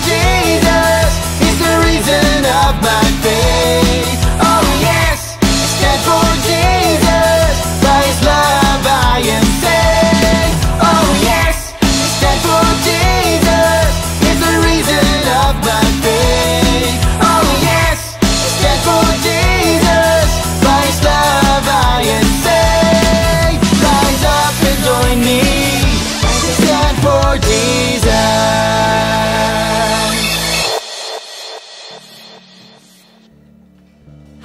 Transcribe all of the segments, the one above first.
Jesus is the reason of my faith. Oh yes, I stand for Jesus, by His love I am saved. Oh yes, I stand for Jesus is the reason of my faith. Oh yes, I stand for Jesus, by His love I am saved. Rise up and join me as I stand for Jesus.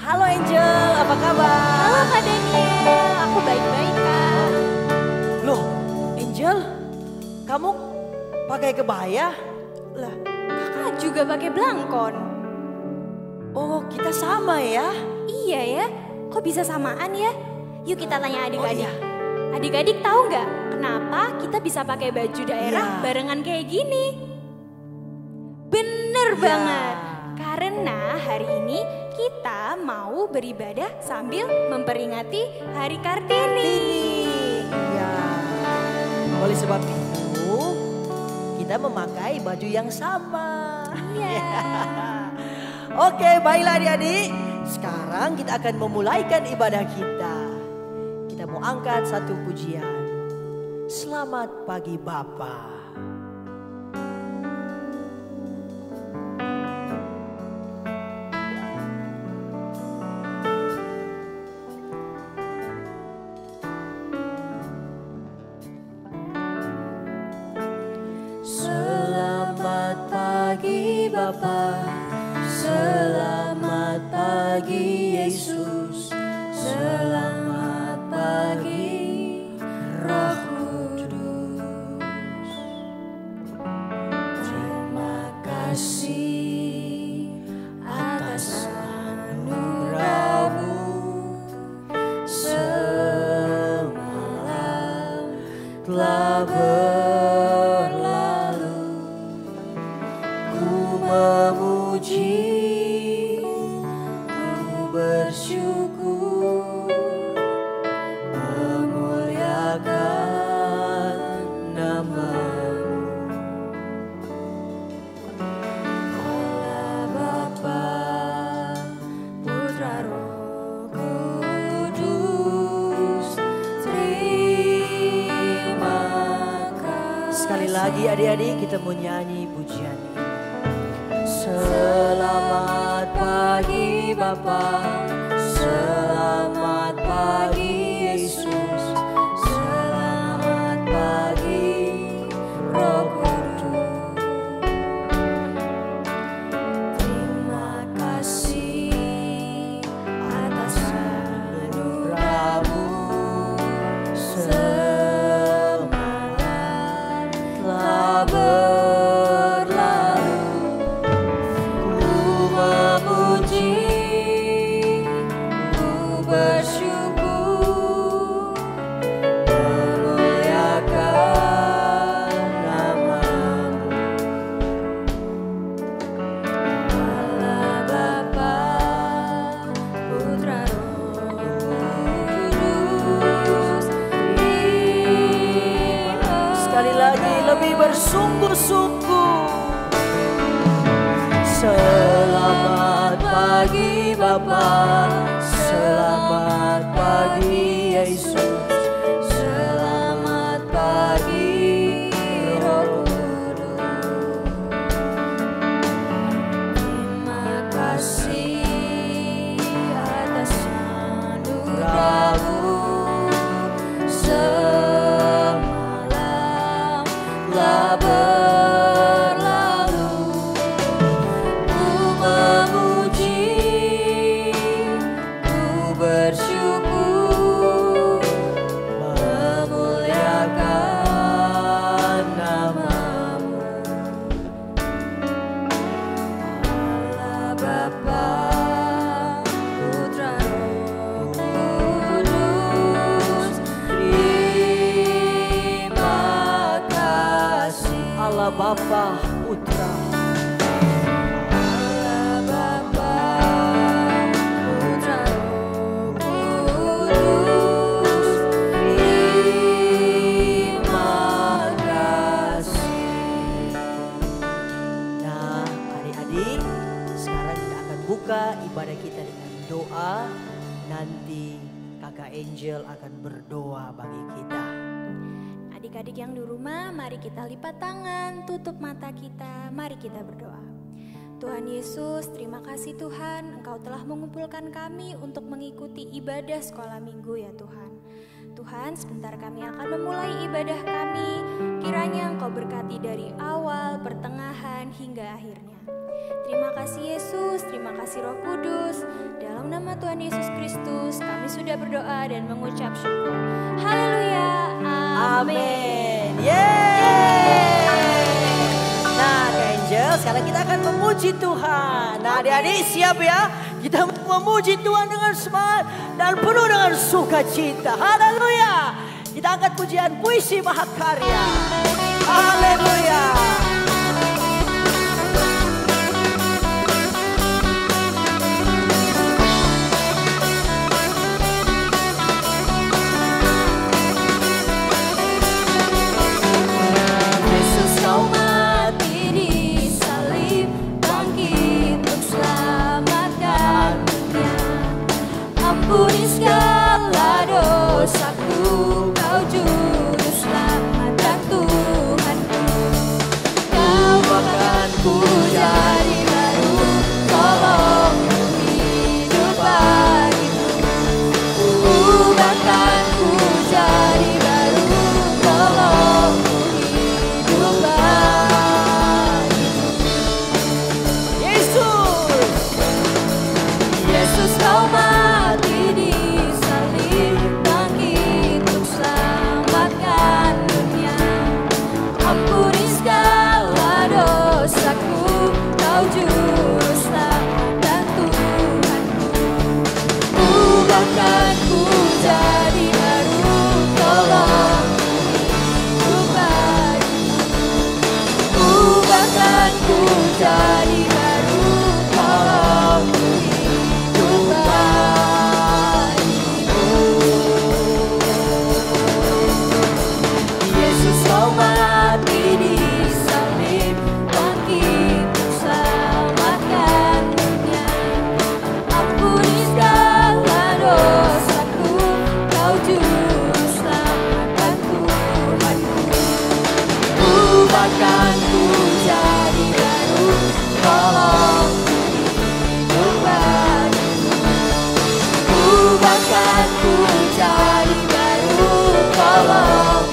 Halo Angel, apa kabar? Halo Kak Daniel, aku baik-baik Kak. Loh, Angel, kamu pakai kebaya? Lah, Kakak juga pakai belangkon. oh kita sama ya? Iya ya, kok bisa samaan ya? Yuk kita tanya adik-adik. Oh, iya. Adik-adik tahu nggak kenapa kita bisa pakai baju daerah Iya. barengan kayak gini? Bener Iya. banget, karena hari ini kita mau beribadah sambil memperingati Hari Kartini. Ya, oleh sebab itu kita memakai baju yang sama. Iya. Oke, baiklah adik-adik. Sekarang kita akan memulaikan ibadah kita. Kita mau angkat satu pujian. Selamat pagi Bapa. Selamat pagi Bapa, selamat pagi Yesus, selamat pagi Roh Kudus. Terima kasih atas anugerah-Mu, semalam telah memuji, ku bersyukur, memuliakan nama-Mu. Allah Bapa, Putra Roh Kudus, terima kasih. Sekali lagi adik-adik kita mau nyanyi pujian ini. Selamat pagi Bapa, selamat pagi Yesus, selamat pagi Roh Kudus. Terima kasih atas anugerah-Mu, semalam telah bersyukur, memuliakan nama-Mu. Allah Bapa, Putra Roh Kudus, sekali lagi lebih bersungguh-sungguh. Selamat pagi Bapa, selamat pagi Yesus, selamat pagi Roh Kudus. Terima kasih atas anugerah-Mu, semalam telah berlalu. Ku memuji, ku bersyukur, memuliakan nama-Mu. Allah Bapa, Putra Roh Kudus, terima kasih. Allah Bapa, Putra, Allah Bapa, Putra Roh Kudus, terima kasih. Nah, buka ibadah kita dengan doa. Nanti Kakak Angel akan berdoa bagi kita. Adik-adik yang di rumah, mari kita lipat tangan, tutup mata kita, mari kita berdoa. Tuhan Yesus, terima kasih Tuhan, Engkau telah mengumpulkan kami untuk mengikuti ibadah sekolah minggu ya Tuhan. Tuhan, sebentar kami akan memulai ibadah kami, kiranya Engkau berkati dari awal, pertengahan, hingga akhirnya. Terima kasih Yesus, terima kasih Roh Kudus. Dalam nama Tuhan Yesus Kristus, kami sudah berdoa dan mengucap syukur. Haleluya, amin. Yeay. Nah Kak Angel, sekarang kita akan memuji Tuhan. Nah adik-adik siap ya? Kita memuji Tuhan dengan semangat dan penuh dengan sukacita. Haleluya. Kita angkat pujian puisi Mahakarya. Haleluya. Ampuni segala dosaku, Kau juru selamat dan Tuhanku. Kau bahkan ku jadi baru, tolong hidup bagiku. Bahkan ku jadi baru, tolong hidup bagiku. Yesus, Yesus Kau mati di salib, bangkit untuk selamatkan dunia. Ampuni segala dosaku, Kau juru selamat dan Tuhanku. Bahkan ku jadi baru, tolong hidup bagiku. Bahkan ku jadi baru, tolong hidup bagiku. Yesus Kau mati di salib, bangkit untuk selamatkan dunia. Ampuni segala dosaku, Kau juru selamat dan Tuhanku. Bahkan ku jadi baru, tolong hidup bagiku. Bahkan ku jadi baru, tolong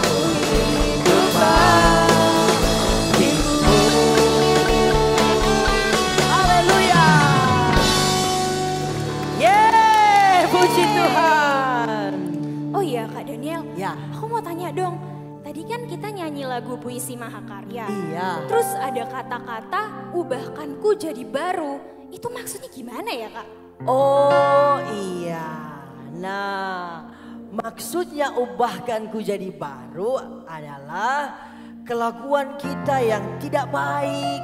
hidup bagiku. haleluya. Yeay, puji Tuhan. Oh iya Kak Daniel, Ya. aku mau tanya dong. Tadi kan kita nyanyi lagu puisi Mahakarya. Iya. Terus ada kata-kata ubahkanku jadi baru. Itu maksudnya gimana ya Kak? Oh iya. Nah, maksudnya ubahkanku jadi baru adalah kelakuan kita yang tidak baik,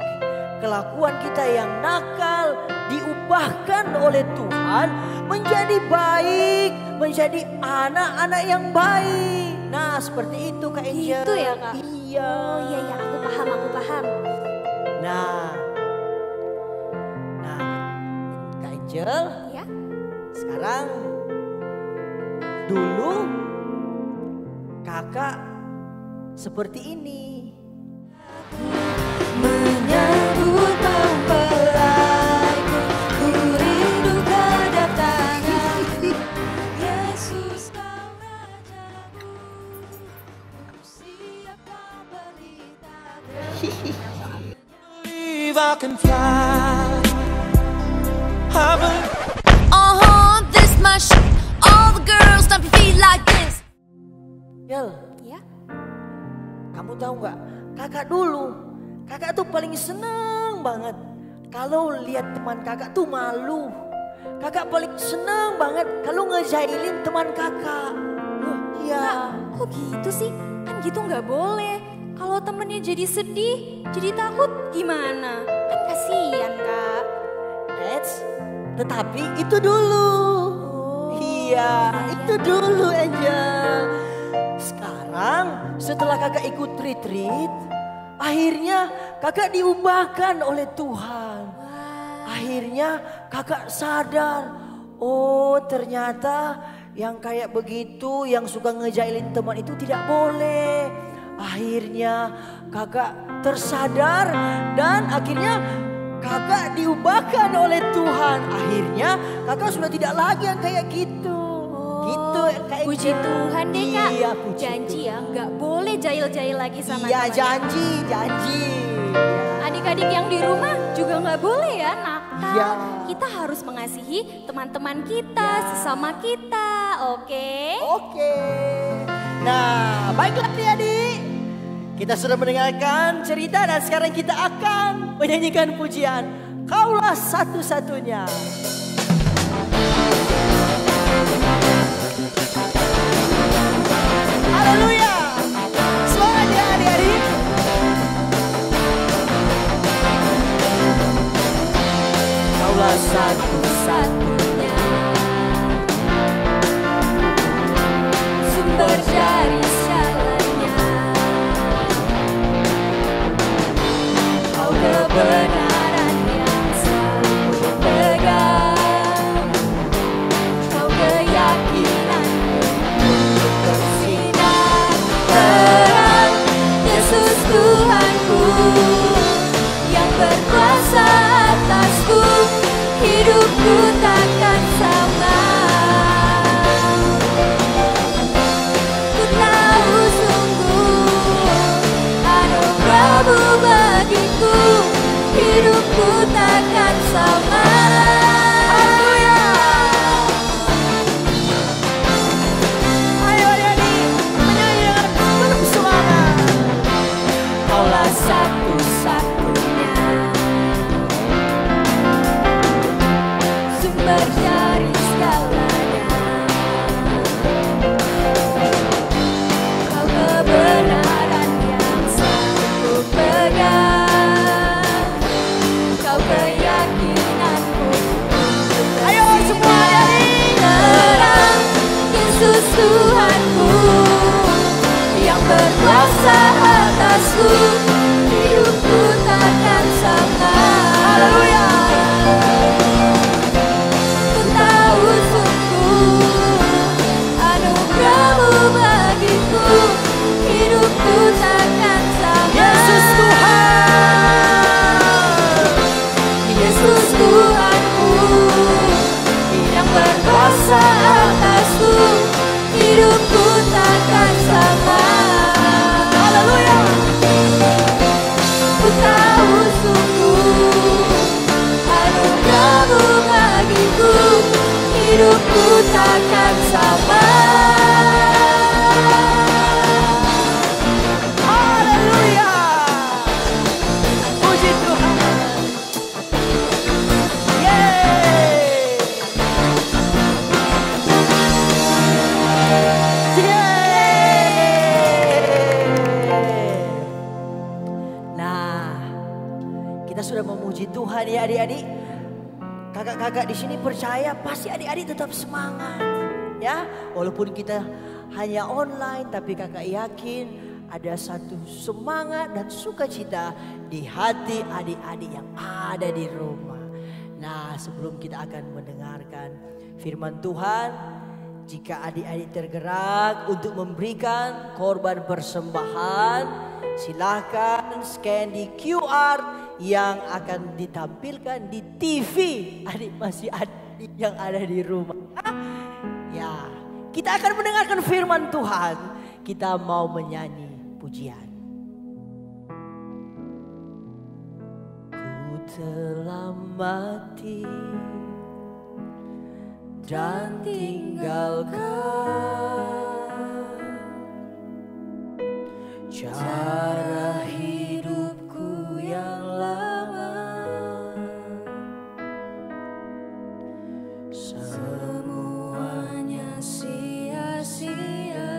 kelakuan kita yang nakal diubahkan oleh Tuhan menjadi baik, menjadi anak-anak yang baik. Nah, seperti itu Kak Angel. Gitu ya Kak? Iya. Oh iya ya, aku paham. Nah, Kak Angel, Ya? sekarang dulu kakak seperti ini. Menyambut mempelaiku, ku rindu kedatanganmu. Yesus Kau Rajaku, ku siap memberi tanda. Believe I can fly. I believe. This my shit. All the girls stomp your feet like this. Yel, Ya? kamu tahu nggak? Kakak tuh paling seneng banget kalau lihat teman kakak tuh malu. Kakak paling seneng banget kalau ngejailin teman kakak. Loh, iya. Kok gitu sih? Kan gitu nggak boleh. Kalau temennya jadi sedih, jadi takut gimana? Kan kasihan Kak. Tetapi itu dulu. Iya, itu dulu Angel. Sekarang setelah kakak ikut retreat, akhirnya kakak diubahkan oleh Tuhan. Akhirnya kakak sadar, oh ternyata yang kayak begitu, yang suka ngejailin teman itu tidak boleh. Akhirnya kakak tersadar dan akhirnya kakak diubahkan oleh Tuhan. Akhirnya kakak sudah tidak lagi yang kayak gitu. Gitu kayak Puji gitu. Tuhan deh Kak. Iya, puji Janji ya, nggak boleh jail-jail lagi sama Iya temannya. janji. Adik-adik yang di rumah juga nggak boleh ya nakal. Iya. Kita harus mengasihi teman-teman kita, sesama kita, oke? Oke. Nah, baiklah adik-adik. Kita sudah mendengarkan cerita dan sekarang kita akan menyanyikan pujian. Kaulah satu-satunya. Haleluya. Semangat ya adik-adik. Kaulah Satu-satunya sumber dari jalannya, kau kebenaran yang selalu pegang, kau keyakinan untuk bersinar terang. Yesus Tuhanku yang berkuasa atasku, hidupku takkan sama. Ku tahu sungguh anugerah-Mu bagiku, hidupku takkan sama. Ayo adik-adik, menyanyi dengan penuh semangat. Kaulah satu-satunya sumber dari segalanya, kau kebenaran yang selalu pegang, kau keyakinanku untuk Ayo semua adik-adik. terang. Yesus Tuhanku yang berkuasa atasku, hidupku takkan sama. Haleluya. Ku tahu sungguh anugerah-Mu bagiku, hidupku takkan sama. Yesus Tuhan. Yesus Tuhanku yang berkuasa atasku, hidupku takkan sama. Haleluya. Ku tahu sungguh anugerah-Mu bagiku, hidupku takkan sama. Haleluya. Puji Tuhan. Yeay. Yeay. Nah, kita sudah memuji Tuhan ya adik-adik. Kakak-kakak di sini percaya pasti adik-adik tetap semangat. Ya, walaupun kita hanya online tapi kakak yakin ada satu semangat dan sukacita di hati adik-adik yang ada di rumah. Nah, sebelum kita akan mendengarkan firman Tuhan, jika adik-adik tergerak untuk memberikan korban persembahan, silakan scan di QR yang akan ditampilkan di TV. Adik masih adik yang ada di rumah. Ya, kita akan mendengarkan firman Tuhan. Kita mau menyanyi pujian. Ku telah mati dan tinggalkan cara hidupku yang lama. Semuanya sia-sia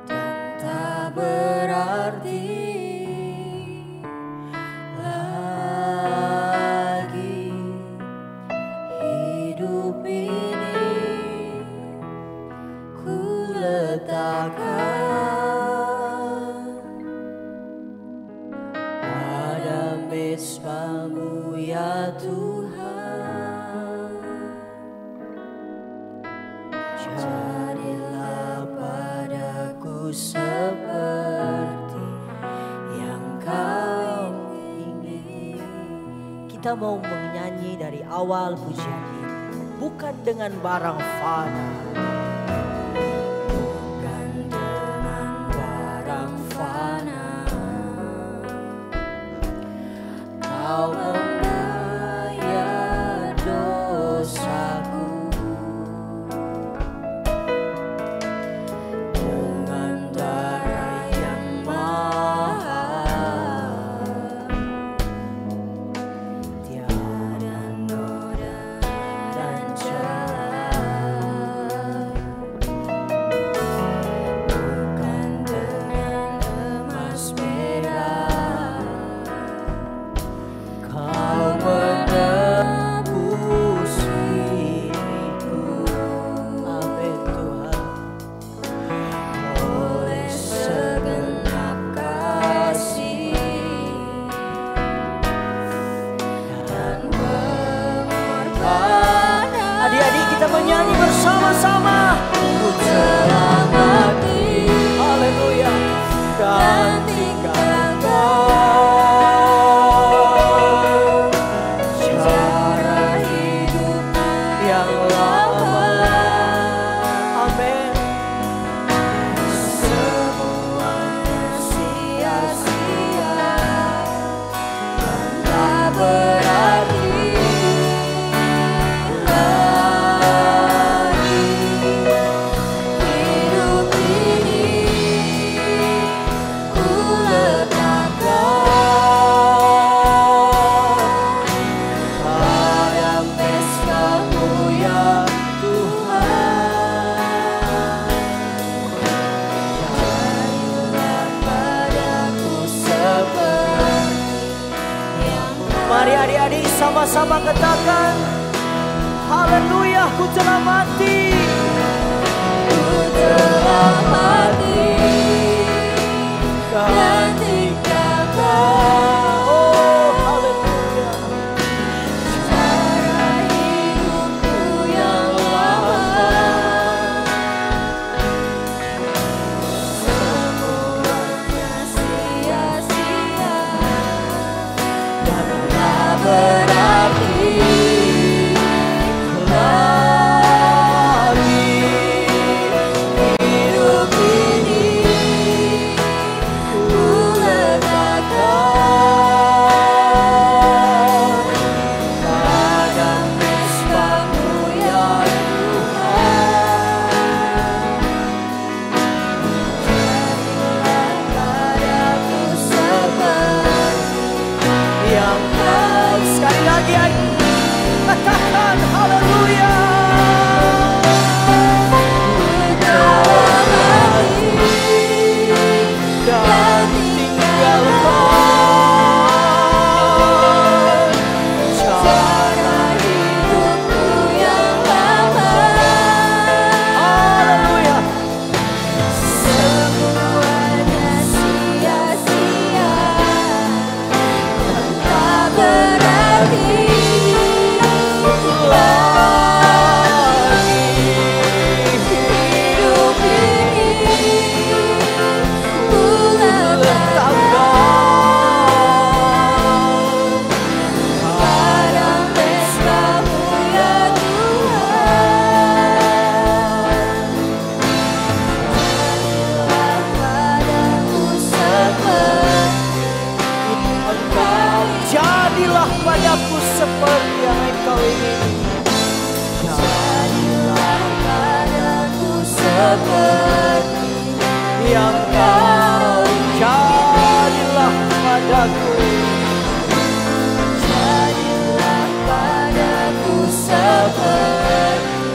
dan tak berarti lagi. Hidup ini ku letakkan mesbah-Mu ya Tuhan. Jadilah padaku seperti yang Kau ingin. Kita mau menyanyi dari awal pujian ini, bukan dengan barang fana, bukan dengan barang fana. Kau membayar dosaku dengan darah yang mahal. Tiada noda dan celah, bukan dengan emas merah. Kau menebus hidupku, amin Tuhan, oleh segenap kasih dan pengorbanan. Adik-adik kita menyanyi bersama-sama. Ku telah mati, haleluya, dan tinggalkan cara hidup yang lama. Amin. Semuanya sia-sia dan tak berarti lagi. Hidup ini ku letakkan pada mesbah-Mu ya Tuhan. Jadilah padaku seperti yang Kau. Mari adik-adik sama-sama katakan, haleluya, ku telah mati. Ku telah mati dan tinggalkan, oh haleluya, cara hidupku yang lama. Semuanya sia-sia dan tak berarti lagi. Hidup ini ku letakkan pada mesbah-Mu ya Tuhan. Jadilah padaku seperti yang Kau. Sekali lagi katakan haleluya. Dan tinggalkan cara hidupku yang lama. Haleluya. Semuanya sia-sia dan tak berarti lagi. Hidup ini ku letakkan pada mesbah-Mu ya Tuhan. Jadilah padaku seperti Engkau. Jadilah padaku seperti yang Engkau ingini. Jadilah padaku seperti yang Kau. Jadilah padaku. Jadilah padaku seperti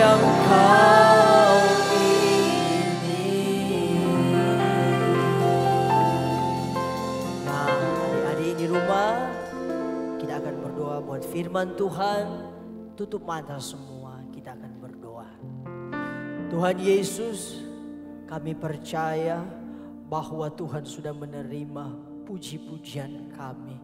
yang Kau ingini. Nah, adik-adik di rumah, kita akan berdoa buat firman Tuhan. Tutup mata semua, kita akan berdoa. Tuhan Yesus, kami percaya bahwa Tuhan sudah menerima puji-pujian kami.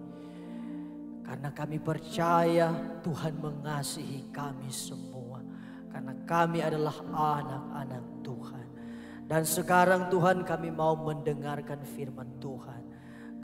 Karena kami percaya Tuhan mengasihi kami semua. Karena kami adalah anak-anak Tuhan. Dan sekarang Tuhan kami mau mendengarkan firman Tuhan.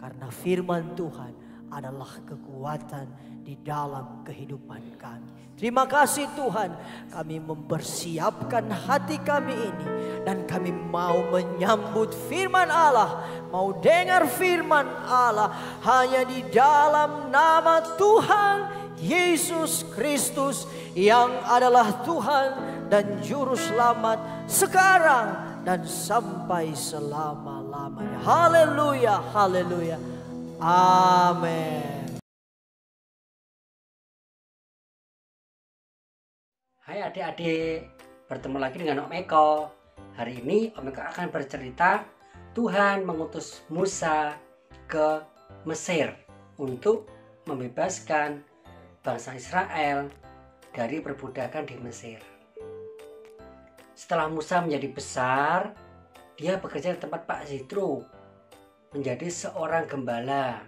Karena firman Tuhan adalah kekuatan di dalam kehidupan kami. Terima kasih Tuhan, kami mempersiapkan hati kami ini. Dan kami mau menyambut firman Allah, mau dengar firman Allah hanya di dalam nama Tuhan Yesus Kristus yang adalah Tuhan dan Juru Selamat sekarang dan sampai selama-lamanya. Haleluya, haleluya, amin. Hai adik-adik, bertemu lagi dengan Om Eko. Hari ini Om Eko akan bercerita Tuhan mengutus Musa ke Mesir untuk membebaskan bangsa Israel dari perbudakan di Mesir. Setelah Musa menjadi besar, dia bekerja di tempat Pak Zitro, menjadi seorang gembala.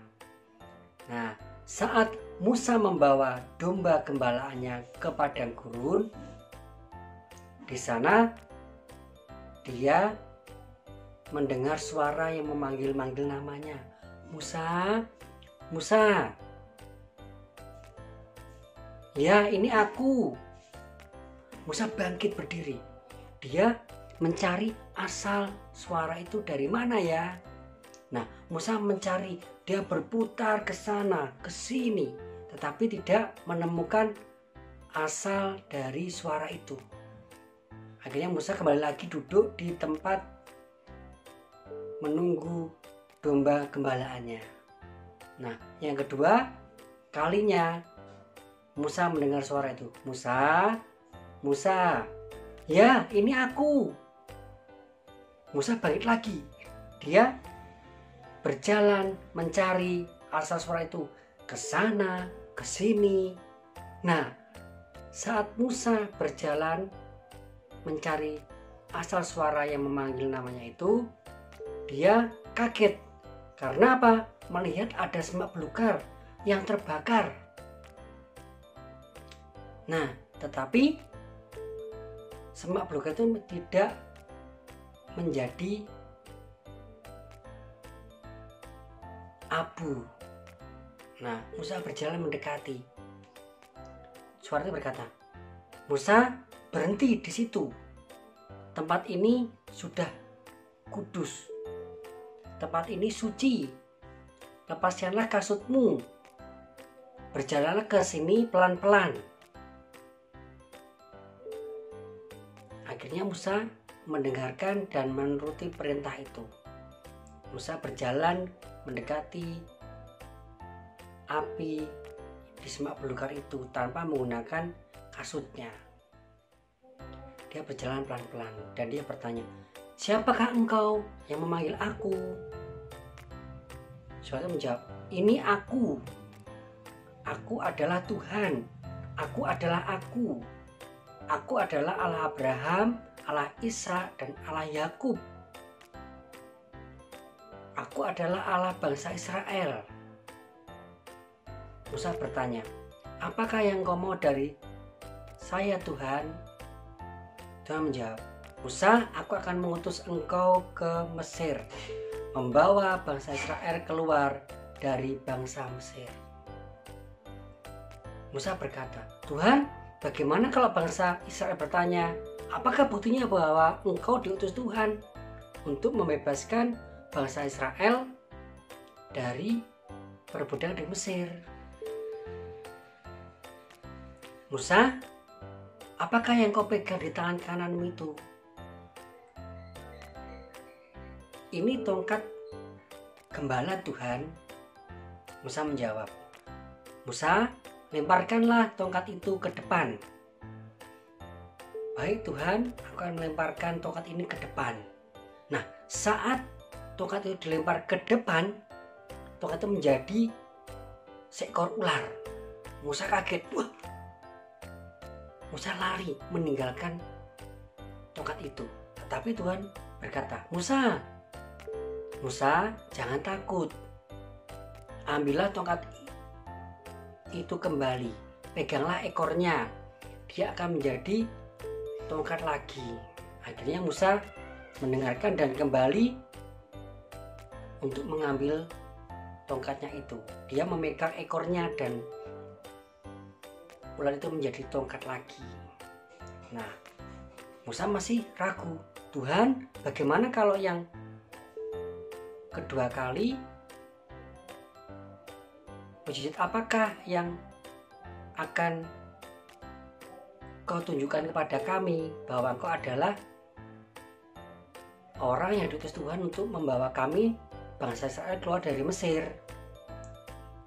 Nah, saat Musa membawa domba gembalaannya ke padang gurun, di sana dia mendengar suara yang memanggil-manggil namanya. Musa, Musa. Ya, ini aku. Musa bangkit berdiri. Dia mencari asal suara itu dari mana ya. Nah, Musa mencari, dia berputar ke sana, ke sini, tetapi tidak menemukan asal dari suara itu. Akhirnya Musa kembali lagi duduk di tempat menunggu domba gembalaannya. Nah, yang kedua kalinya Musa mendengar suara itu. Musa, Musa, ya ini aku. Musa balik lagi. Dia berjalan mencari asal suara itu ke sana, ke sini. Nah, saat Musa berjalan mencari asal suara yang memanggil namanya itu, dia kaget. Karena apa? Melihat ada semak belukar yang terbakar. Nah, tetapi semak belukar itu tidak menjadi abu. Nah, Musa berjalan mendekati. Suara itu berkata, Musa, berhenti di situ. Tempat ini sudah kudus. Tempat ini suci. Lepaskanlah kasutmu. Berjalanlah ke sini pelan-pelan. Akhirnya Musa mendengarkan dan menuruti perintah itu. Musa berjalan mendekati api di semak belukar itu tanpa menggunakan kasutnya. Dia berjalan pelan-pelan dan dia bertanya, siapakah engkau yang memanggil aku? Suara menjawab, ini aku. Aku adalah Tuhan. Aku adalah aku. Aku adalah Allah Abraham, Allah Ishak, dan Allah Yakub. Aku adalah Allah bangsa Israel. Musa bertanya, apakah yang kau mau dari saya Tuhan? Tuhan menjawab, Musa, aku akan mengutus engkau ke Mesir, membawa bangsa Israel keluar dari bangsa Mesir. Musa berkata, Tuhan, bagaimana kalau bangsa Israel bertanya, apakah buktinya bahwa engkau diutus Tuhan untuk membebaskan bangsa Israel dari perbudakan di Mesir? Musa, apakah yang kau pegang di tangan kananmu itu? Ini tongkat gembala Tuhan. Musa menjawab, Musa, lemparkanlah tongkat itu ke depan. Baik Tuhan, aku akan melemparkan tongkat ini ke depan. Nah, saat tongkat itu dilempar ke depan, tongkat itu menjadi seekor ular. Musa kaget. Wah, Musa lari meninggalkan tongkat itu. Tetapi Tuhan berkata, Musa, Musa, jangan takut. Ambillah tongkat itu kembali. Peganglah ekornya, dia akan menjadi tongkat lagi. Akhirnya Musa mendengarkan dan kembali untuk mengambil tongkatnya itu. Dia memegang ekornya dan ular itu menjadi tongkat lagi. Nah, Musa masih ragu. Tuhan, bagaimana kalau yang kedua kali? Mujizat apakah yang akan kau tunjukkan kepada kami, bahwa engkau adalah orang yang diutus Tuhan untuk membawa kami bangsa Israel keluar dari Mesir?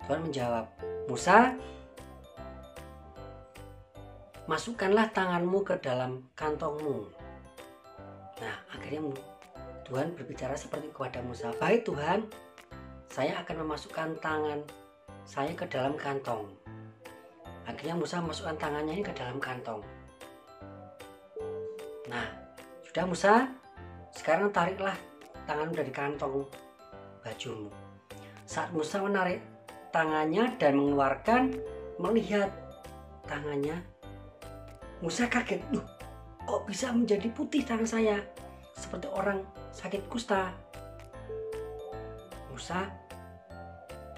Tuhan menjawab, Musa, masukkanlah tanganmu ke dalam kantongmu. Nah, akhirnya Tuhan berbicara seperti kepada Musa, baik Tuhan, saya akan memasukkan tangan saya ke dalam kantong. Akhirnya Musa masukkan tangannya ini ke dalam kantong. Nah, sudah Musa, sekarang tariklah tanganmu dari kantong bajumu. Saat Musa menarik tangannya dan mengeluarkan, melihat tangannya, Musa kaget. Loh, kok bisa menjadi putih tangan saya? Seperti orang sakit kusta. Musa,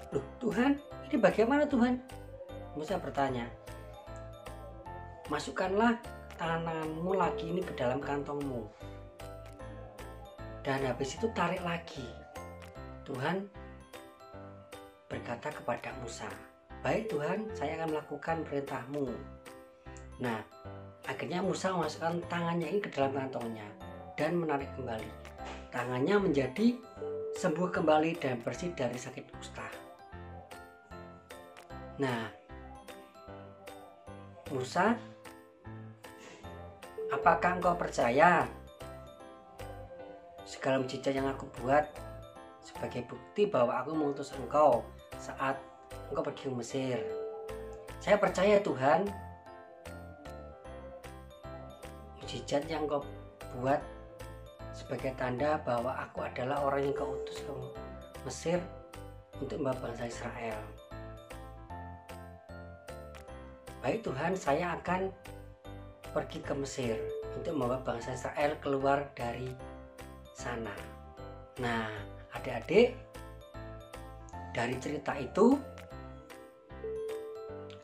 loh Tuhan, ini bagaimana Tuhan? Musa bertanya, masukkanlah tanganmu lagi ini ke dalam kantongmu. Dan habis itu tarik lagi. Tuhan berkata kepada Musa, baik Tuhan, saya akan melakukan perintahmu. Nah, akhirnya Musa memasukkan tangannya ini ke dalam kantongnya dan menarik kembali. Tangannya menjadi sembuh kembali dan bersih dari sakit kusta. Nah, Musa, apakah engkau percaya segala mujizat yang aku buat sebagai bukti bahwa aku mengutus engkau saat engkau pergi ke Mesir? Saya percaya Tuhan, mujizat yang engkau buat sebagai tanda bahwa aku adalah orang yang kau utus ke Mesir untuk membawa bangsa Israel. Baik Tuhan, saya akan pergi ke Mesir untuk membawa bangsa Israel keluar dari sana. Nah, adik-adik, dari cerita itu,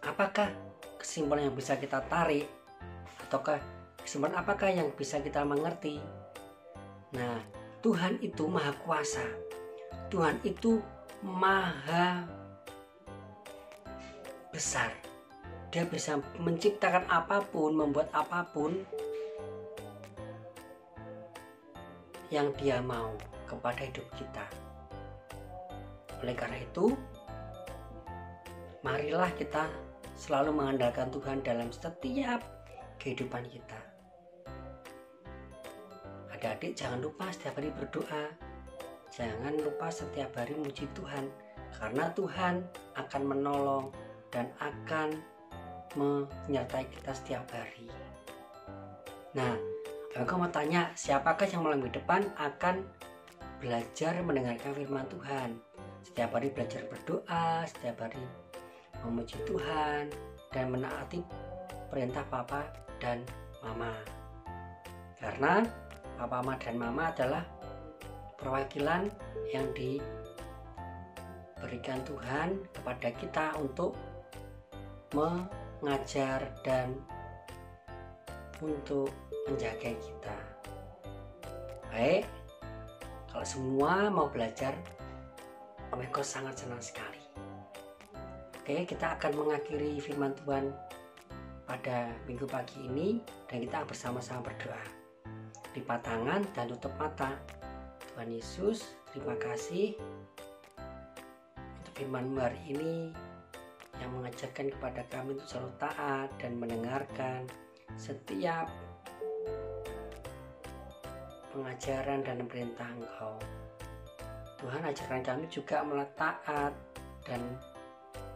apakah kesimpulan yang bisa kita tarik? Ataukah kesimpulan apakah yang bisa kita mengerti? Nah, Tuhan itu maha kuasa. Tuhan itu maha besar. Dia bisa menciptakan apapun, membuat apapun yang dia mau kepada hidup kita. Oleh karena itu, marilah kita selalu mengandalkan Tuhan dalam setiap kehidupan kita. Adik-adik, jangan lupa setiap hari berdoa. Jangan lupa setiap hari muji Tuhan, karena Tuhan akan menolong dan akan menyertai kita setiap hari. Nah, aku mau tanya, siapakah yang malam depan akan belajar mendengarkan firman Tuhan? Setiap hari belajar berdoa, setiap hari memuji Tuhan, dan menaati perintah Papa dan Mama. Karena Papa, Mama, dan Mama adalah perwakilan yang diberikan Tuhan kepada kita untuk mengajar dan untuk menjaga kita. Baik, kalau semua mau belajar, Om Eko sangat senang sekali. Oke, kita akan mengakhiri firman Tuhan pada minggu pagi ini, dan kita bersama-sama berdoa. Lipat tangan dan tutup mata. Tuhan Yesus, terima kasih untuk firman-Mu hari ini yang mengajarkan kepada kami untuk selalu taat dan mendengarkan setiap pengajaran dan perintah Engkau. Tuhan, ajarkan kami juga taat dan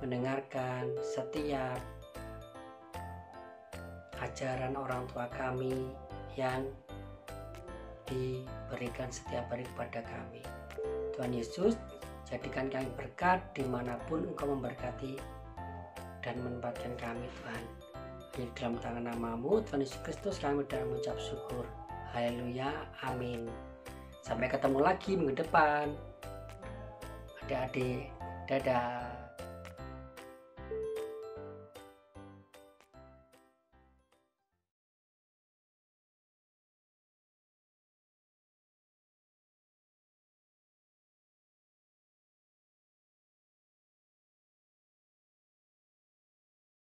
mendengarkan setiap ajaran orang tua kami yang diberikan setiap hari kepada kami. Tuhan Yesus, jadikan kami berkat dimanapun Engkau memberkati dan menempatkan kami Tuhan. Di dalam tangan nama-Mu Tuhan Yesus Kristus kami sudah mengucap syukur. Haleluya, amin. Sampai ketemu lagi minggu depan. Adik-adik, dadah.